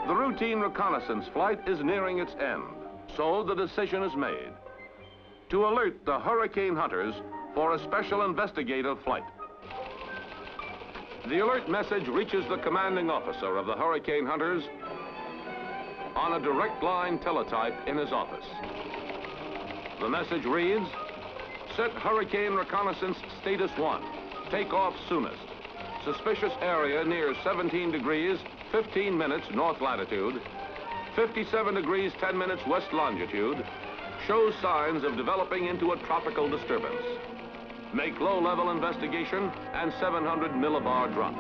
The routine reconnaissance flight is nearing its end, so the decision is made to alert the hurricane hunters for a special investigative flight. The alert message reaches the commanding officer of the hurricane hunters on a direct line teletype in his office. The message reads, "Set hurricane reconnaissance status 1. Take off soonest. Suspicious area near 17 degrees, 15 minutes north latitude, 57 degrees, 10 minutes west longitude, shows signs of developing into a tropical disturbance. Make low-level investigation and 700 millibar drop."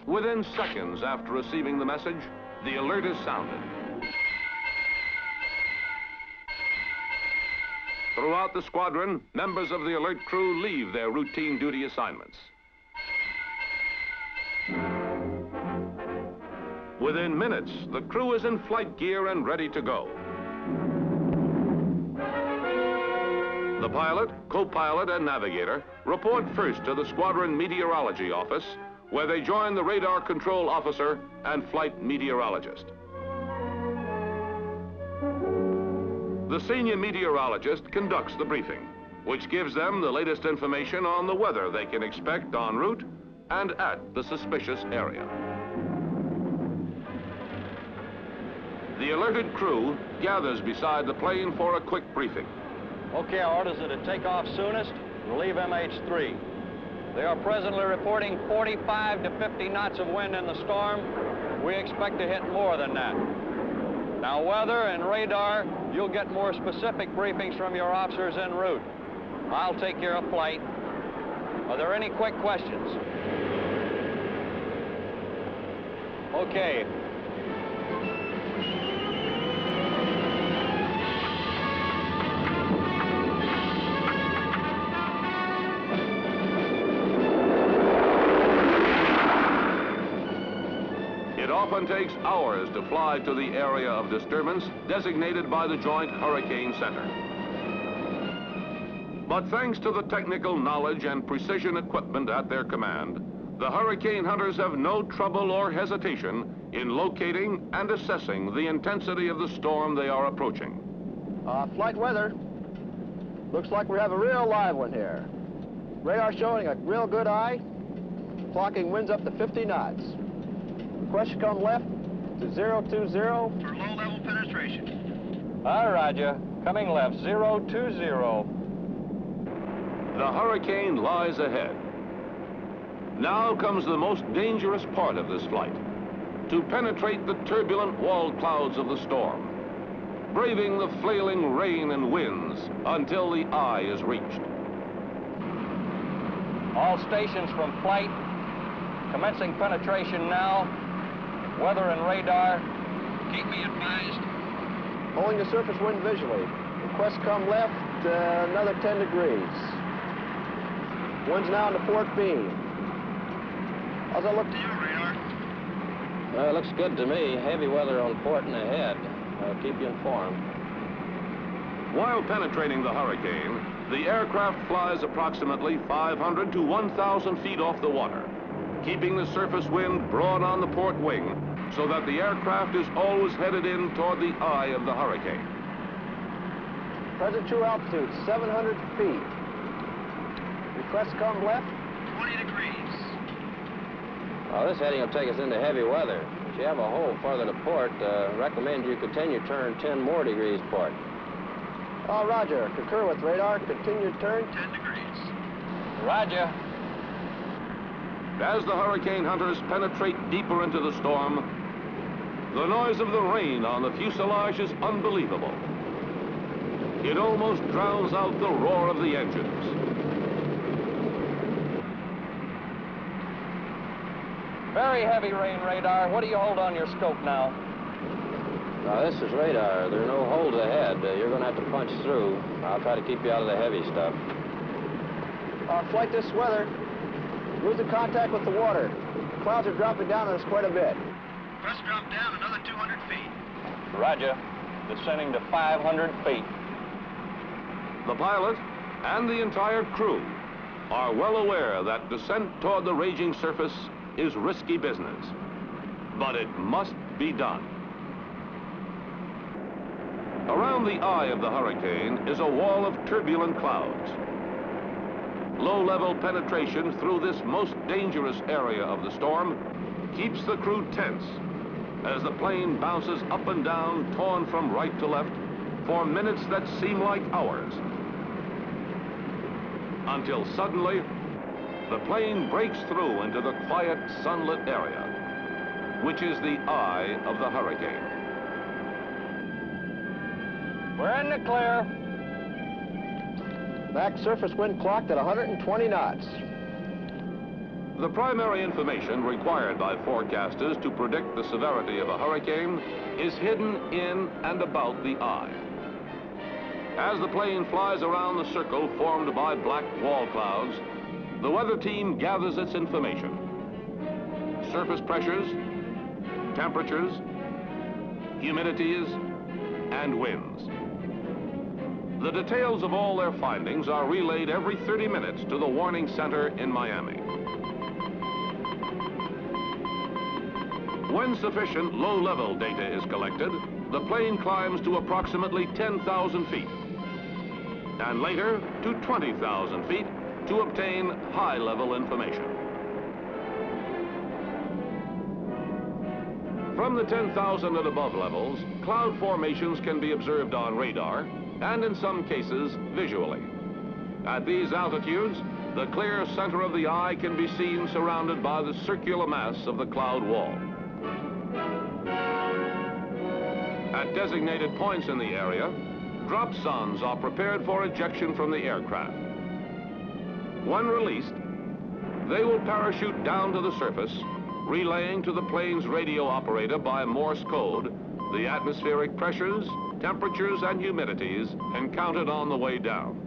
Within seconds after receiving the message, the alert is sounded. Throughout the squadron, members of the alert crew leave their routine duty assignments. Within minutes, the crew is in flight gear and ready to go. The pilot, co-pilot, and navigator report first to the squadron meteorology office, where they join the radar control officer and flight meteorologist. The senior meteorologist conducts the briefing, which gives them the latest information on the weather they can expect en route and at the suspicious area. The alerted crew gathers beside the plane for a quick briefing. Okay, our orders are to take off soonest and leave MH3. They are presently reporting 45 to 50 knots of wind in the storm. We expect to hit more than that. Now, weather and radar, you'll get more specific briefings from your officers en route. I'll take care of flight. Are there any quick questions? Okay. It often takes hours to fly to the area of disturbance designated by the Joint Hurricane Center. But thanks to the technical knowledge and precision equipment at their command, the hurricane hunters have no trouble or hesitation in locating and assessing the intensity of the storm they are approaching. Flight weather. Looks like we have a real live one here. Radar showing a real good eye. Clocking winds up to 50 knots. Request come left to 020 for low-level penetration. All right, Roger. Coming left, 020. The hurricane lies ahead. Now comes the most dangerous part of this flight, to penetrate the turbulent walled clouds of the storm, braving the flailing rain and winds until the eye is reached. All stations from flight, commencing penetration now. Weather and radar, keep me advised. Holding the surface wind visually. Request come left, another 10 degrees. Wind's now in the port beam. How's that look to you, radar? It looks good to me. Heavy weather on port and ahead. I'll keep you informed. While penetrating the hurricane, the aircraft flies approximately 500 to 1,000 feet off the water, keeping the surface wind broad on the port wing so that the aircraft is always headed in toward the eye of the hurricane. Present true altitude, 700 feet. Request come left, 20 degrees. Well, this heading will take us into heavy weather. If you have a hole farther to port, recommend you continue turn 10 more degrees port. Roger. Concur with radar. Continue turn 10 degrees. Roger. As the hurricane hunters penetrate deeper into the storm, the noise of the rain on the fuselage is unbelievable. It almost drowns out the roar of the engines. Very heavy rain, radar. What do you hold on your scope now? Now, this is radar. There are no holes ahead. You're going to have to punch through. I'll try to keep you out of the heavy stuff. Flight this weather. Losing contact with the water. Clouds are dropping down on us quite a bit. Press drop down another 200 feet. Roger. Descending to 500 feet. The pilot and the entire crew are well aware that descent toward the raging surface is risky business. but it must be done. Around the eye of the hurricane is a wall of turbulent clouds. Low-level penetration through this most dangerous area of the storm keeps the crew tense as the plane bounces up and down, torn from right to left, for minutes that seem like hours. Until suddenly, the plane breaks through into the quiet, sunlit area, which is the eye of the hurricane. We're in the clear. Max surface wind clocked at 120 knots. The primary information required by forecasters to predict the severity of a hurricane is hidden in and about the eye. As the plane flies around the circle formed by black wall clouds, the weather team gathers its information. Surface pressures, temperatures, humidities, and winds. The details of all their findings are relayed every 30 minutes to the Warning Center in Miami. When sufficient low-level data is collected, the plane climbs to approximately 10,000 feet, and later to 20,000 feet to obtain high-level information. From the 10,000 and above levels, cloud formations can be observed on radar, and in some cases, visually. At these altitudes, the clear center of the eye can be seen surrounded by the circular mass of the cloud wall. At designated points in the area, drop zones are prepared for ejection from the aircraft. When released, they will parachute down to the surface, relaying to the plane's radio operator by Morse code the atmospheric pressures, temperatures, and humidities encountered on the way down.